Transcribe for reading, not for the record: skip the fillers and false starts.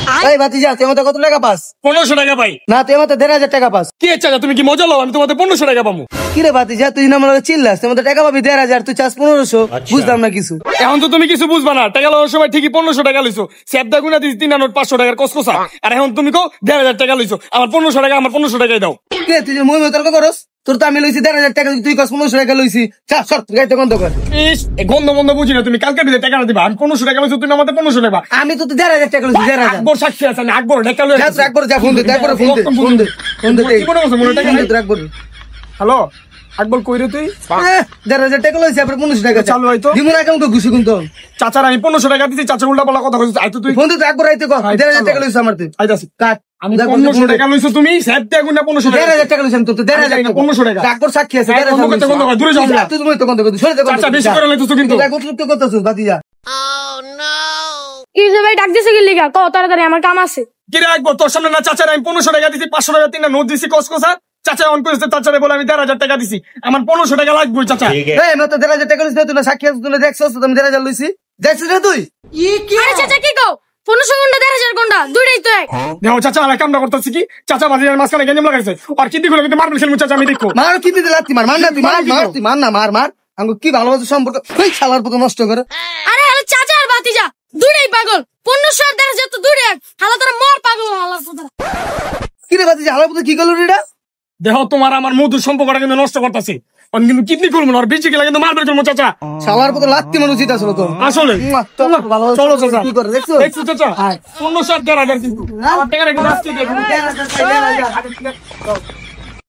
এই ভাতিজা তুই আমাদের কত টাকা পাস? 1500 টাকা পাই। না তুই আমাদের 1500 টাকা পাস। কি চাচা তুমি কি মজা লও? আমি তোমাদের 1500 টাকা পাবো। কি রে ভাতিজা তুই না আমার চিল্লাস, তুই আমাদের টাকা পাবি 1500, তুই চাস 1500। বুঝলাম না কিছু। এখন তো তুমি কিছু বুঝবা না। টাকা লওয়ার সময় ঠিকই 1500 টাকা লইছো, সেবদা গুনা দিস 3 নোট 500 টাকার কসকসা। আর এখন তুমি কো 1500 টাকা লইছো। আমার 1500 টাকা, আমার 1500 টাকাই দাও। কে তুই যে মই তর্ক করস? তোর তো আমি লইছি 1500 টাকা, তুই কস 1500 টাকা লইছি। চা সর গাইতে বন্ধ কর। ইস এ গন্ধ বন্ধ বুঝি না। তুমি কালকে দিলে টাকা দিবা। আমি 1500 টাকা লইছো, তুমি আমাদের 1500 টাকা। আমি তো 1500 টাকা লইছি। 1500 আকবর সাক্ষী আছে না? আকবর টাকা লই। যা একবার যা ফোন দে, একবার ফোন দে, ফোন দে, ফোন দে। কি মনে করছ? মনে টাকা নাই তো একবার। হ্যালো আকবর কই রে তুই? 1500 টাকা লইছি, আবার 1500 টাকা চালু হয়তো দিমু না কেমন ঘুষি কিন্তু। চাচার আমি 1500 টাকা দিছি, চাচা উল্টা পাল্টা কথা কইছিস। আইতো তুই ফোন দে তো একবার আইতে কর। 1500 টাকা লইছি আমার তুই। আইতাছি। কাট। আমি 1500 টাকা লইছো, তুমি সেবদা গুনা 1500 টাকা। 1500 টাকা লইছি আমি তো 1500 টাকা। একবার সাক্ষী আছে। দূরে যাও না। তুই তো বন্ধ কর, সরে যা। চাচা বেশি করে লইছো কিন্তু। দেখো তুই তো করতেছিস ভাতিজা। কি যে ভাই ডাক দিছে কি লিগা? কও তাড়াতাড়ি আমার কাম আছে। কি রে আকবর, তোর সামনে না চাচার আমি 1500 টাকা দিছি, 500 টাকা 3 নোট দিছি কসকসা। চাচা অন করেছে, চাচারে বলে আমি 1500 টাকা দিছি। আমার 1500 টাকা লাগবে চাচা। এই আমি তো 1500 টাকা লইছি, তুই না সাক্ষী আছে, তুই না দেখছস তো আমি 1500 লইছি। দেখছিস না তুই? আরে চাচা কি কও? 1500 গুন্ডা 1500 গুন্ডা দুইটাই তো এক। দেখো চাচা আমি কামটা করতেছি কি, চাচা বাজারের মাঝখানে গেঞ্জাম লাগাইছে। আর কি দিগুলো কিন্তু মারবেন খেলমু চাচা, আমি দেখো। মার কি দিতে লাগতি? মার না তুই, মার তুই, মার না, মার। আমি কি ভালোবাসা সম্পর্ক ওই শালার পুতো নষ্ট করে। আরে আরে চাচা আর ভাতিজা দুইটাই পাগল। 1500 আর 1500 তো দুইটাই এক। হালা তোরা মর পাগল হালা তোরা। কি রে ভাতিজা শালার পুতো কি করলো রে এটা? দেখো তোমার আমার মধুর সম্পর্কটা কিন্তু নষ্ট করতেছে। আমি কিন্তু কিডনি করবো না, আর বেশি গেলে কিন্তু মারবে খেলমু চাচা। শালার পুতো লাত্তি মানুষ উচিত আসলে তো। আসলে চলো চাচা। কি করে দেখছো? দেখছো চাচা 1500 আর 1500 কিন্তু আমার টাকা রেখে আসছি দেখো।